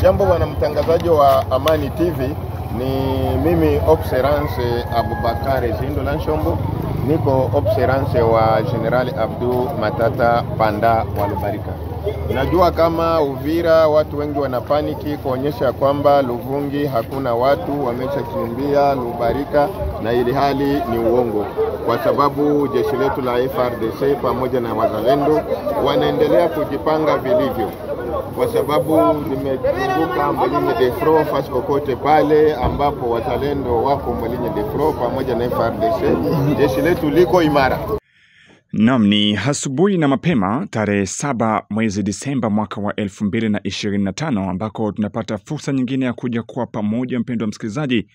Jambo bwana mtangazaji wa Amani TV, ni mimi Observance Abubakar Zindo Lanshombo, niko Observance wa General Abdou Matata Panda wa Lubarika. Najua kama Uvira watu wengi wanapaniki kuonyesha kwamba Luvungi hakuna watu, wameshakimbia Lubarika, na ili hali ni uongo, kwa sababu jeshi letu la FARDC pamoja na wazalendo wanaendelea kujipanga vilivyo, kwa sababu nimezunguka Mwelinye Defro fasi kokote pale ambapo wazalendo wako Mwelinye Defro pamoja na FARDC, jeshi letu liko imara. Naam, ni asubuhi na mapema tarehe 7 mwezi Disemba mwaka wa 2025 ambako tunapata fursa nyingine ya kuja kwa pamoja, mpendwa msikilizaji,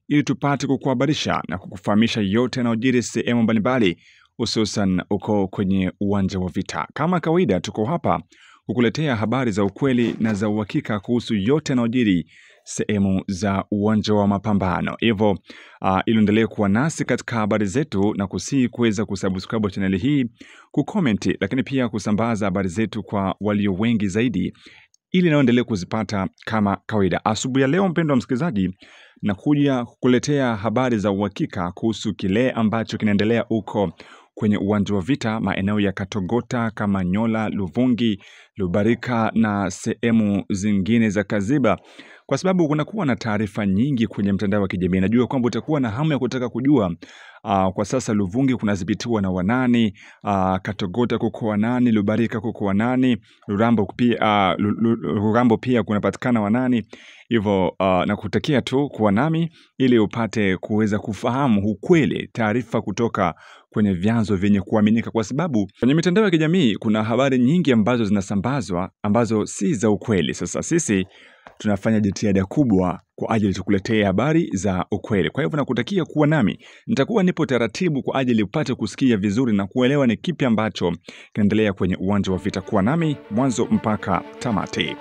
ili tupate kukuhabarisha na kukufahamisha yote yanayojiri sehemu mbalimbali, hususan uko kwenye uwanja wa vita. Kama kawaida, tuko hapa kukuletea habari za ukweli na za uhakika kuhusu yote yanayojiri sehemu za uwanja wa mapambano. Hivyo ili endelee kuwa nasi katika habari zetu, na kusihi kuweza kusubscribe channel hii, kucomment, lakini pia kusambaza habari zetu kwa walio wengi zaidi, ili naendelee kuzipata kama kawaida. Asubuhi ya leo, mpendwa msikilizaji, nakuja kukuletea habari za uhakika kuhusu kile ambacho kinaendelea huko kwenye uwanja wa vita, maeneo ya Katogota, Kamanyola, Luvungi, Lubarika na sehemu zingine za Kaziba, kwa sababu kunakuwa na taarifa nyingi kwenye mtandao wa kijamii. Najua kwamba utakuwa na hamu ya kutaka kujua kwa sasa Luvungi kunadhibitiwa na wanani, Katogota kuko wanani, Lubarika kuko wanani, Rurambo pia kunapatikana wanani. Hivyo nakutakia tu kuwa nami ili upate kuweza kufahamu ukweli, taarifa kutoka kwenye vyanzo vyenye kuaminika, kwa sababu kwenye mitandao ya kijamii kuna habari nyingi ambazo zinasambazwa ambazo si za ukweli. Sasa sisi tunafanya jitihada kubwa kwa ajili tukuletee habari za ukweli. Kwa hivyo nakutakia kuwa nami. Nitakuwa nipo taratibu kwa ajili upate kusikia vizuri na kuelewa ni kipi ambacho kinaendelea kwenye uwanja wa vita. Kuwa nami mwanzo mpaka tamati.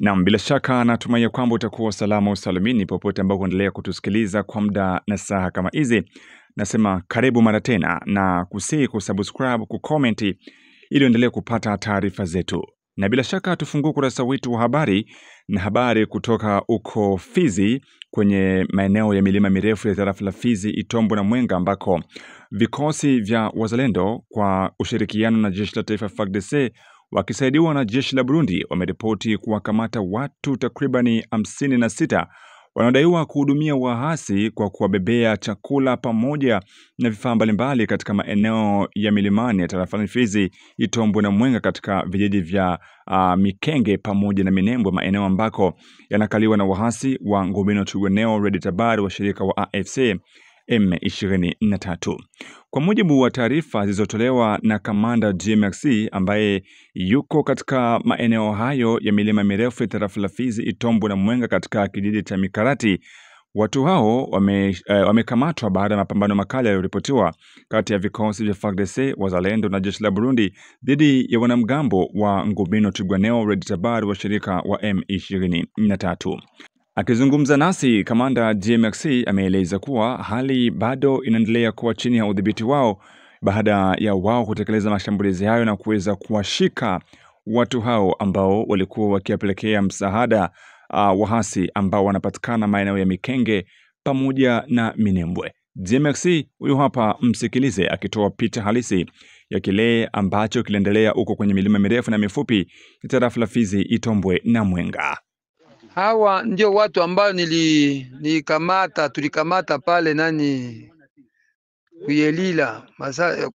Na bila shaka natumai kwamba utakuwa salama usalimini popote ambako unaendelea kutusikiliza kwa muda na saa kama hizi. Nasema karibu mara tena, na kusihi kusubscribe, kucomment ili uendelee kupata taarifa zetu. Na bila shaka tufungue kurasa wetu wa habari na habari kutoka uko Fizi, kwenye maeneo ya milima mirefu ya tarafa la Fizi, Itombo na Mwenga, ambako vikosi vya wazalendo kwa ushirikiano na jeshi la taifa FARDC wakisaidiwa na jeshi la Burundi wameripoti kuwakamata watu takribani 56 wanaodaiwa kuhudumia waasi kwa kuwabebea chakula pamoja na vifaa mbalimbali katika maeneo ya milimani ya tarafa la Fizi, Itombo na Mwenga, katika vijiji vya Mikenge pamoja na Minembwe, maeneo ambako yanakaliwa na waasi wa Ngomino Twirwaneho Red Tabara wa shirika wa AFC M23. Kwa mujibu wa taarifa zilizotolewa na kamanda GMX ambaye yuko katika maeneo hayo ya milima mirefu ya tarafa la Fizi, Itombo na Mwenga katika kijiji cha Mikarati, watu hao wamekamatwa baada ya mapambano makali yaliyoripotiwa kati ya vikosi vya FARDC, wazalendo na jeshi la Burundi dhidi ya wanamgambo wa Ngomino Twirwaneho Red Tabara wa shirika wa M23. Akizungumza nasi, kamanda GMX ameeleza kuwa hali bado inaendelea kuwa chini ya udhibiti wao baada ya wao kutekeleza mashambulizi hayo na kuweza kuwashika watu hao ambao walikuwa wakiwapelekea msaada waasi ambao wanapatikana maeneo ya Mikenge pamoja na Minembwe. GMX huyu hapa, msikilize akitoa picha halisi ya kile ambacho kiliendelea huko kwenye milima mirefu na mifupi ya tarafa la Fizi, Itombwe na Mwenga. Hawa ndio watu ambao tulikamata pale Kuyelila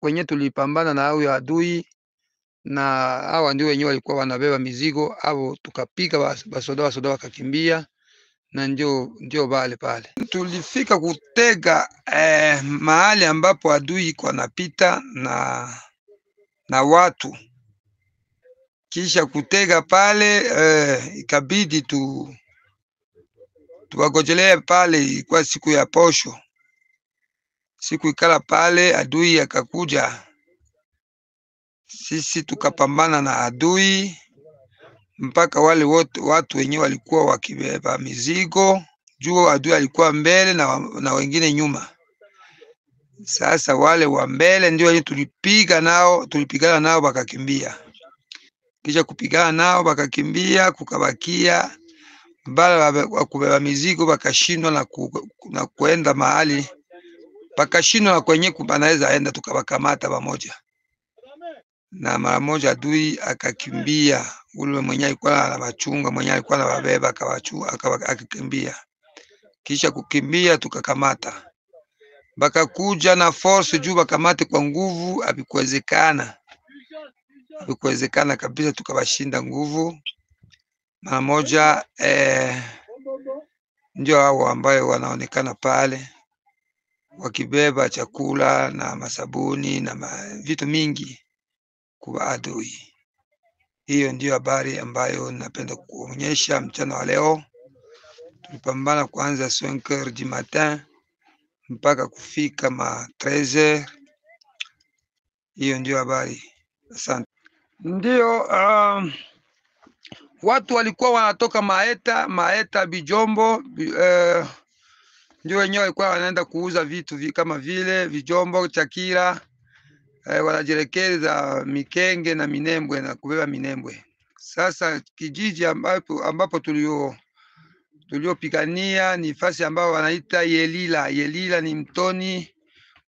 kwenye tulipambana na hao adui, na hawa ndio wenyewe walikuwa wanabeba mizigo au tukapika basoda wakakimbia, na ndio pale tulifika kutega mahali ambapo adui kwa napita na watu. Kisha kutega pale ikabidi tuwagojelee pale. Ilikuwa siku ya posho, siku ikala pale, adui akakuja, sisi tukapambana na adui mpaka wale watu wenyewe walikuwa wakibeba mizigo juu adui alikuwa mbele na wengine nyuma. Sasa wale wa mbele ndio wenye tulipigana nao bakakimbia. Kisha kupigana nao bakakimbia, kukabakia bala wa kubeba mizigo bakashindwa na kuenda mahali, bakashindwa na kwenye kubanaweza enda, tukabakamata pamoja na mara moja adui akakimbia. Ule mwenye alikuwa anabachunga, mwenye alikuwa anababeba akakimbia. Kisha kukimbia tukakamata, bakakuja na force juu bakamate kwa nguvu, habikuwezekana kabisa, tukabashinda nguvu mara moja. Ndio hao ambayo wanaonekana pale wakibeba chakula na masabuni na vitu mingi kwa adui. Hiyo ndio habari ambayo napenda kuonyesha mchana wa leo. Tulipambana kuanza 5h du matin mpaka kufika 13h. Hiyo ndio habari. Asante. Ndio watu walikuwa wanatoka Maeta Bijombo, ndio wenyewe walikuwa wanaenda kuuza vitu kama vile Bijombo, Chakira, wanajielekeza Mikenge na Minembwe na kubeba Minembwe. Sasa kijiji ambapo tuliopigania ni fasi ambayo wanaita Yelila. Yelila ni mtoni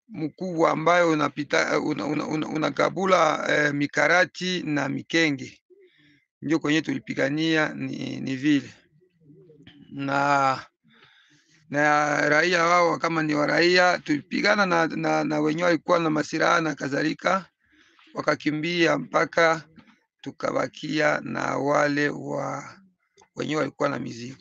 mkubwa ambayo unapita unakabula Mikarati na Mikenge. Ndio kwenye tulipigania ni vile. Na raia wao kama ni wa raia tulipigana na wenyewe walikuwa na masiraha na kadhalika, wakakimbia mpaka tukabakia na wale wenyewe walikuwa na mizigo.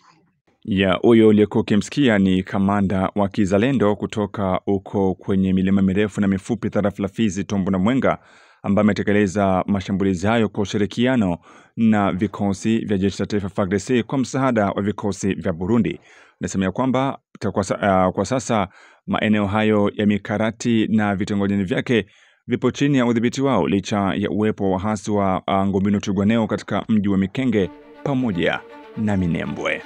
Ya huyo uliyekuwa ukimsikia ni kamanda wa kizalendo kutoka uko kwenye milima mirefu na mifupi tarafa la Fizi, Tombo na Mwenga, ambaye ametekeleza mashambulizi hayo kwa ushirikiano na vikosi vya jeshi la taifa FARDC kwa msaada wa vikosi vya Burundi. Nasema kwamba kwa sasa maeneo hayo ya Mikarati na vitongoji vyake vipo chini ya udhibiti wao licha ya uwepo wa hasi wa Ngomino Twirwaneho katika mji wa Mikenge pamoja na Minembwe.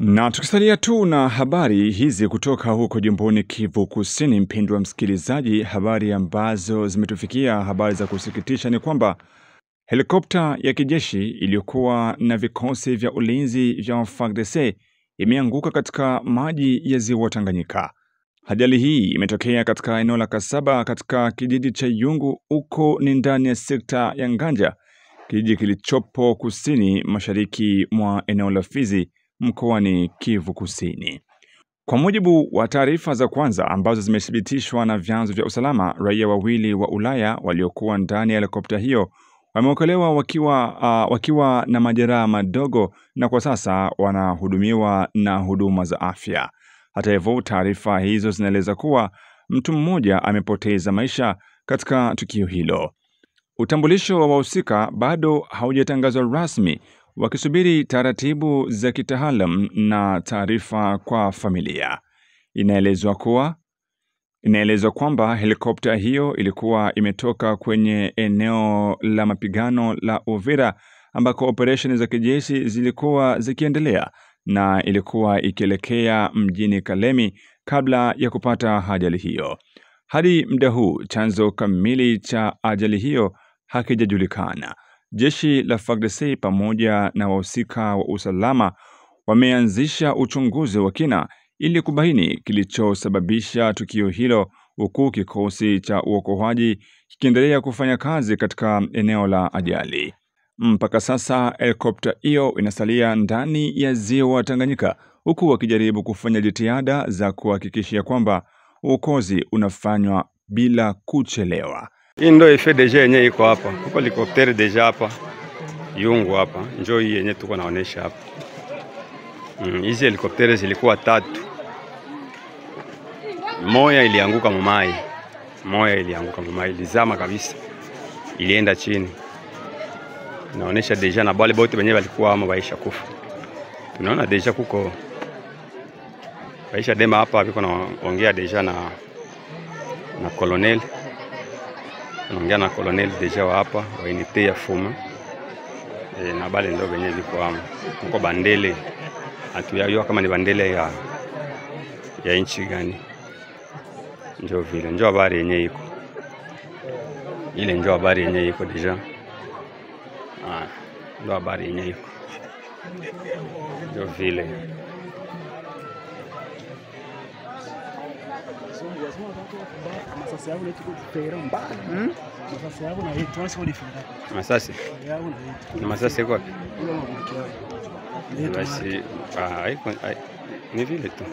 Na tukisalia tu na habari hizi kutoka huko jimboni Kivu Kusini, mpendwa msikilizaji, habari ambazo zimetufikia, habari za kusikitisha ni kwamba helikopta ya kijeshi iliyokuwa na vikosi vya ulinzi vya FARDC imeanguka katika maji ya ziwa Tanganyika. Ajali hii imetokea katika eneo la Kasaba katika kijiji cha Yungu, uko ni ndani ya sekta ya Nganja, kijiji kilichopo kusini mashariki mwa eneo la Fizi mkoani Kivu Kusini. Kwa mujibu wa taarifa za kwanza ambazo zimethibitishwa na vyanzo vya usalama, raia wawili wa Ulaya waliokuwa ndani ya helikopta hiyo wameokolewa wakiwa na majeraha madogo na kwa sasa wanahudumiwa na huduma za afya. Hata hivyo, taarifa hizo zinaeleza kuwa mtu mmoja amepoteza maisha katika tukio hilo. Utambulisho wa wahusika bado haujatangazwa rasmi, wakisubiri taratibu za kitaalamu na taarifa kwa familia. Inaelezwa kwamba helikopta hiyo ilikuwa imetoka kwenye eneo la mapigano la Uvira ambako operesheni za kijeshi zilikuwa zikiendelea na ilikuwa ikielekea mjini Kalemi kabla ya kupata ajali hiyo. Hadi muda huu chanzo kamili cha ajali hiyo hakijajulikana. Jeshi la FARDC pamoja na wahusika wa usalama wameanzisha uchunguzi wa kina ili kubaini kilichosababisha tukio hilo, huku kikosi cha uokoaji kikiendelea kufanya kazi katika eneo la ajali. Mpaka sasa helikopta hiyo inasalia ndani ya ziwa Tanganyika, huku wakijaribu kufanya jitihada za kuhakikisha kwamba uokozi unafanywa bila kuchelewa. Hii ndio FDG yenyewe iko hapa. Huko helikopteri deja hapa. Yungu hapa. Njoo hii yenyewe tuko naonesha hapa. Hizi helikopteri zilikuwa 3. moya ilianguka mumai, ilizama kabisa, ilienda chini. Inaonesha deja na bale bote benye balikuwa ama baisha kufa. Tunaona deja kuko baisha dema hapa biko naongea deja na colonel. Naongea na colonel deja wa hapa wa unité ya Fuma. Na bale ndo benye biko ama. Kuko bandele. Atuyajua kama ni bandele ya nchi gani. Njoo vile, njoo habari yenye iko. Ile njoo habari yenye iko deja. Ndo habari yenye iko. Njoo vile. Masasi? Na masasi kwa wapi? Basi ni vile tu.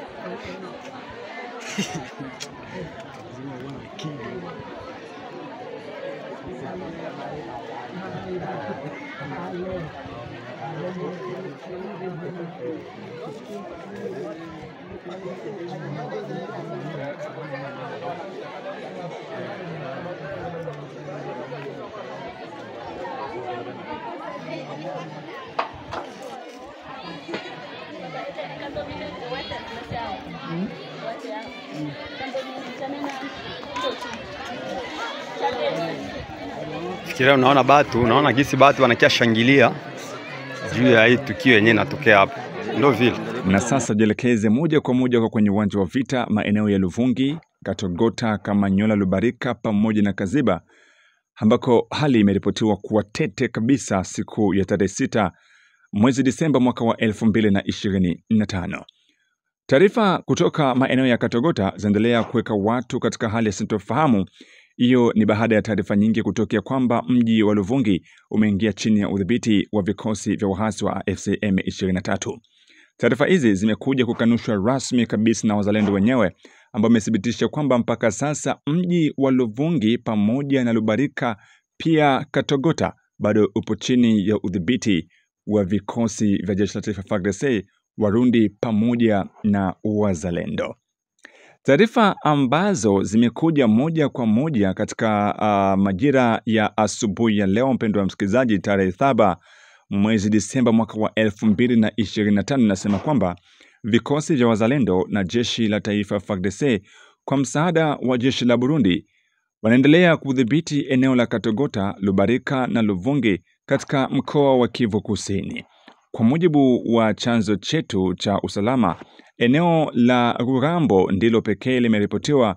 Fikira unaona gisi batu wanakia shangilia juu ya hii tukio yenyewe inatokea hapa. Ndio vile. Na sasa jelekeze moja kwa moja kwa kwenye uwanja wa vita maeneo ya Luvungi, Katogota, Kamanyola, Lubarika pamoja na Kaziba, ambako hali imeripotiwa kuwa tete kabisa siku ya tarehe 6 mwezi Disemba mwaka wa 2025. Taarifa kutoka maeneo ya Katogota zinaendelea kuweka watu katika hali ya sintofahamu. Hiyo ni baada ya taarifa nyingi kutokea kwamba mji wa Luvungi umeingia chini ya udhibiti wa vikosi vya waasi wa AFC M23. Taarifa hizi zimekuja kukanushwa rasmi kabisa na wazalendo wenyewe, ambao wamethibitisha kwamba mpaka sasa mji wa Luvungi pamoja na Lubarika pia Katogota bado upo chini ya udhibiti wa vikosi vya jeshi la taifa FARDC, Warundi pamoja na wazalendo. Taarifa ambazo zimekuja moja kwa moja katika majira ya asubuhi ya leo, mpendwa msikilizaji, tarehe 7 mwezi Disemba mwaka wa 2025, nasema kwamba vikosi vya wazalendo na jeshi la taifa FARDC kwa msaada wa jeshi la Burundi wanaendelea kudhibiti eneo la Katogota, Lubarika na Luvungi katika mkoa wa Kivu Kusini. Kwa mujibu wa chanzo chetu cha usalama, eneo la Rurambo ndilo pekee limeripotiwa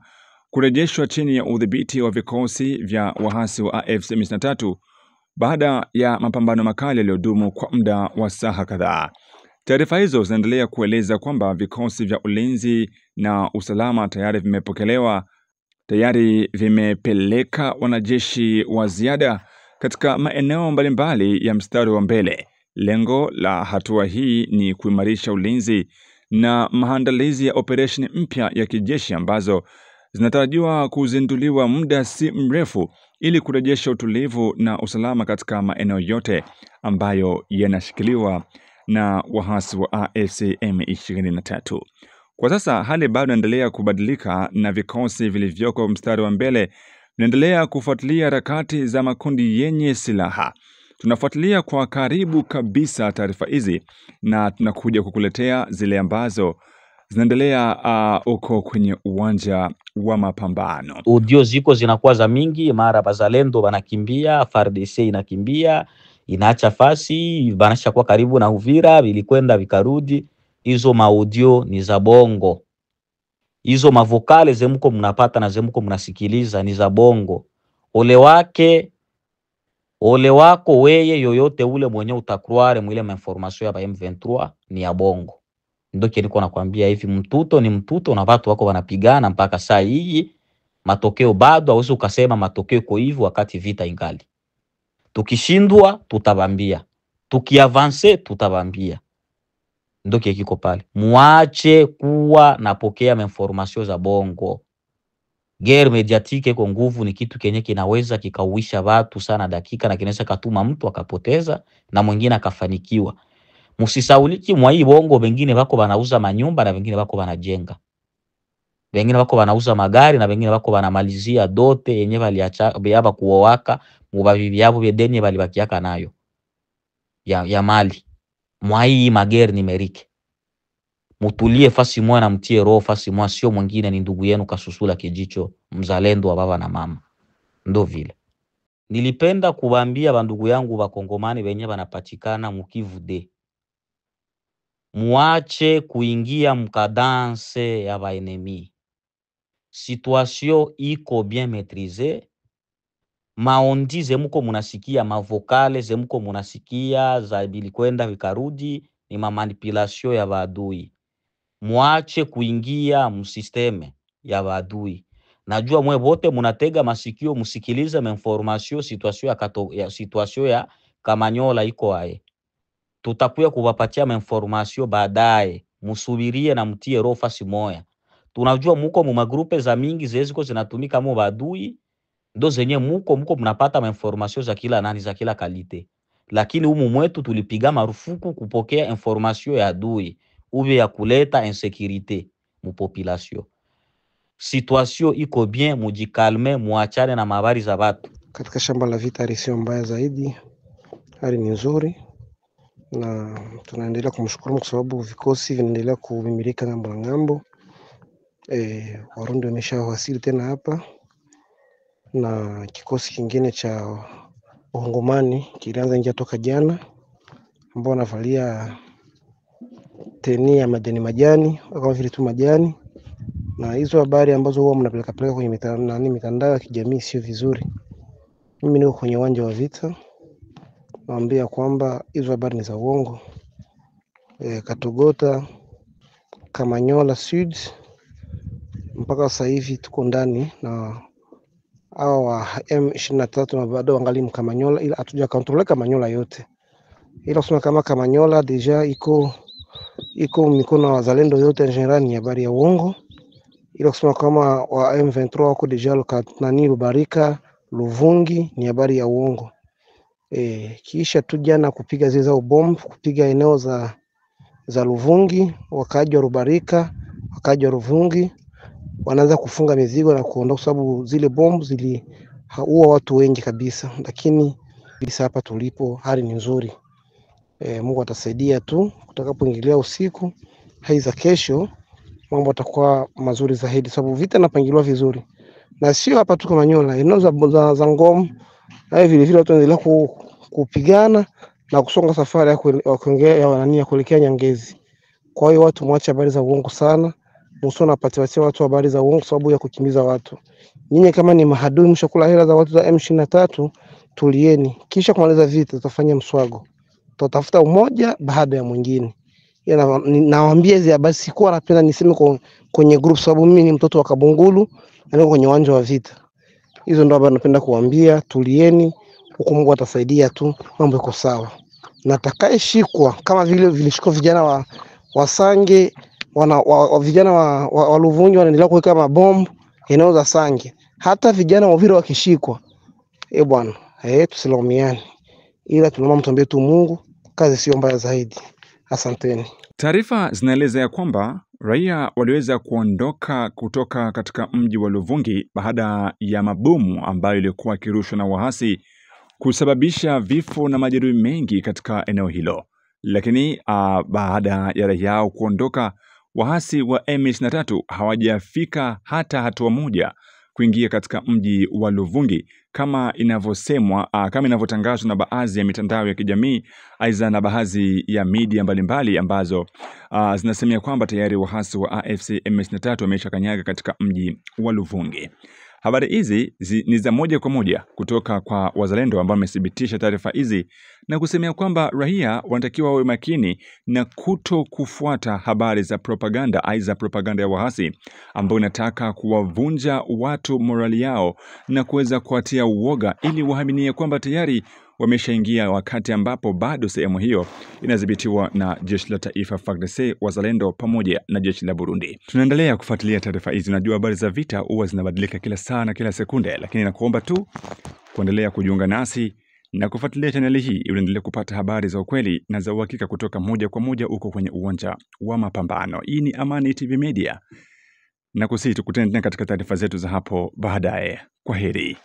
kurejeshwa chini ya udhibiti wa vikosi vya waasi wa AFC M23 baada ya mapambano makali yaliyodumu kwa muda wa saa kadhaa. Taarifa hizo zinaendelea kueleza kwamba vikosi vya ulinzi na usalama tayari vimepeleka wanajeshi wa ziada katika maeneo mbalimbali ya mstari wa mbele. Lengo la hatua hii ni kuimarisha ulinzi na maandalizi ya operesheni mpya ya kijeshi ambazo zinatarajiwa kuzinduliwa muda si mrefu ili kurejesha utulivu na usalama katika maeneo yote ambayo yanashikiliwa na waasi wa AFC M23. Kwa sasa hali bado inaendelea kubadilika na vikosi vilivyoko mstari wa mbele vinaendelea kufuatilia harakati za makundi yenye silaha. Tunafuatilia kwa karibu kabisa taarifa hizi na tunakuja kukuletea zile ambazo zinaendelea uko kwenye uwanja wa mapambano. Audio ziko zinakuwa za mingi, mara bazalendo banakimbia, FARDC inakimbia, inaacha fasi, banasha kwa karibu na Uvira, vilikwenda vikarudi. Hizo maudio ni za bongo. Hizo mavokale zemuko mnapata na zemuko mnasikiliza ni za bongo. Ole wako weye yoyote ule mwenye utakruare mwile mainformasyon ya ba M23 ni ya bongo. Ndoke niko nakwambia hivi, mtuto ni mtuto na watu wako wanapigana mpaka saa hii. Matokeo bado hauwezi ukasema matokeo iko hivi wakati vita ingali. Tukishindwa tutabambia, tukiavance tutabambia. Ndoke kiko pale. Muache kuwa napokea mainformasyon za bongo. Guerre mediatique kwa nguvu ni kitu kenye kinaweza kikauisha watu sana dakika, na kinaweza katuma mtu akapoteza na mwingine akafanikiwa. Musisauliki mwa hii bongo, wengine wako wanauza manyumba na wengine wako wanajenga. Wengine wako wanauza magari na wengine wako wanamalizia dote yenye baliacha baba kuowaka mubabibi yabo bedenye balibakiaka nayo ya mali. Mwai magari nimerike. Mutulie fasi moja na mtie roho fasi moja, sio mwingine ni ndugu yenu Kasusula Kijicho, mzalendo wa baba na mama. Ndo vile. Nilipenda kuwaambia bandugu yangu bakongomani wenye banapatikana mukivu de. Muache kuingia mkadanse ya baenemi. Situation iko bien maîtrisée. Maondi zemuko munasikia, mavokale zemuko munasikia za bilikwenda vikarudi ni manipulation ya baadui. Muache kuingia msisteme ya baadui. Najua mwe bote munatega masikio musikilize information situation ya Kamanyola iko ae. Tutakuya kuwapatia information baadaye, musubirie na mtie roho fasi moya. Tunajua muko mu magrupe za mingi zeziko zinatumika mo badui, ndo zenye muko mnapata information za kila nani za kila kalite. Lakini humu mwetu tulipiga marufuku kupokea information ya adui ube ya kuleta insécurité mu population. Situation iko bien, mujikalme, muachane na mabari za watu. Katika shamba la vita hali sio mbaya zaidi, hali ni nzuri na tunaendelea kumshukuru kwa sababu vikosi vinaendelea kumimilika ngambo na ngambo. Warundi wameshawasili tena hapa na kikosi kingine cha Wakongomani kilianza nje toka jana, ambao wanavalia teni ya majani kama vile tu majani, na hizo habari ambazo huwa mnapeleka kwenye mitandao ya kijamii sio vizuri. Mimi niko kwenye uwanja wa vita, naambia kwamba hizo habari ni za uongo. Katogota, Kamanyola Sud, mpaka sasa hivi tuko ndani na hao wa M23 na bado wangali Kamanyola, ila hatuja control Kamanyola yote. Ila kusema kama Kamanyola deja iko mikono wa wazalendo yote en general ni habari ya uongo. Ila kusema kama wa M23 wako deja nani Lubarika, Luvungi ni habari ya uongo. Kisha tu jana kupiga zile za bomb, kupiga eneo za Luvungi, wakaji wa Lubarika, wakaji wa Luvungi wanaanza kufunga mizigo na kuondoka sababu zile bomb ziliua watu wengi kabisa. Lakini bisa hapa tulipo hali ni nzuri. Mungu atasaidia tu tutakapoingilia usiku, haiza kesho mambo yatakuwa mazuri zaidi sababu vita napangiliwa vizuri. Na sio hapa tu Kamanyola, eneo za Ngom, na vile vile watu wanaendelea kupigana na kusonga safari ya kuelekea Nyangezi. Kwa hiyo watu mwache habari za uongo sana. Msona patiwatia watu habari za uongo sababu ya kukimbiza watu. Nyinyi kama ni mahadui mshakula hela za watu za M23, tulieni. Kisha kumaliza vita tutafanya mswago. Tutafuta umoja baada ya mwingine. Nawaambia hizi habari sikuwa napenda niseme kwenye group sababu mimi ni mtoto wa Kabungulu na niko kwenye uwanja wa vita. Hizo ndo habari napenda kuambia, tulieni, huko Mungu atasaidia tu, mambo yako sawa. Natakayeshikwa kama vile vilishikwa vijana wa Sange, vijana wa Luvungi wanaendelea kuweka mabombu eneo za Sange. Hata vijana wa Uvira wakishikwa, bwana, tusilaumiane. Ila tunaomba mtuambie tu Mungu, kazi sio mbaya zaidi. Asanteni. Taarifa zinaeleza ya kwamba raia waliweza kuondoka kutoka katika mji wa Luvungi baada ya mabomu ambayo ilikuwa kirushwa na wahasi kusababisha vifo na majeruhi mengi katika eneo hilo. Lakini baada ya raia kuondoka, wahasi wa M23 hawajafika hata hatua moja kuingia katika mji wa Luvungi kama inavyosemwa, kama inavyotangazwa na baadhi ya mitandao ya kijamii aidha na baadhi ya media mbalimbali ambazo zinasemea kwamba tayari wahasi wa AFC M23 wameshakanyaga katika mji wa Luvungi. Habari hizi ni za moja kwa moja kutoka kwa wazalendo ambao wamethibitisha taarifa hizi na kusemea kwamba raia wanatakiwa wawe makini na kuto kufuata habari za propaganda aidha propaganda ya wahasi ambao inataka kuwavunja watu morali yao na kuweza kuwatia uoga ili waaminie kwamba tayari wameshaingia, wakati ambapo bado sehemu hiyo inadhibitiwa na jeshi la taifa FARDC, wazalendo pamoja na jeshi la Burundi. Tunaendelea kufuatilia taarifa hizi. Najua habari za vita huwa zinabadilika kila saa na kila sekunde, lakini nakuomba tu kuendelea kujiunga nasi na kufuatilia chaneli hii ili uendelee kupata habari za ukweli na za uhakika kutoka moja kwa moja uko kwenye uwanja wa mapambano. Hii ni Amani TV Media. na kusii tukutane tena katika taarifa zetu za hapo baadaye. Kwaheri.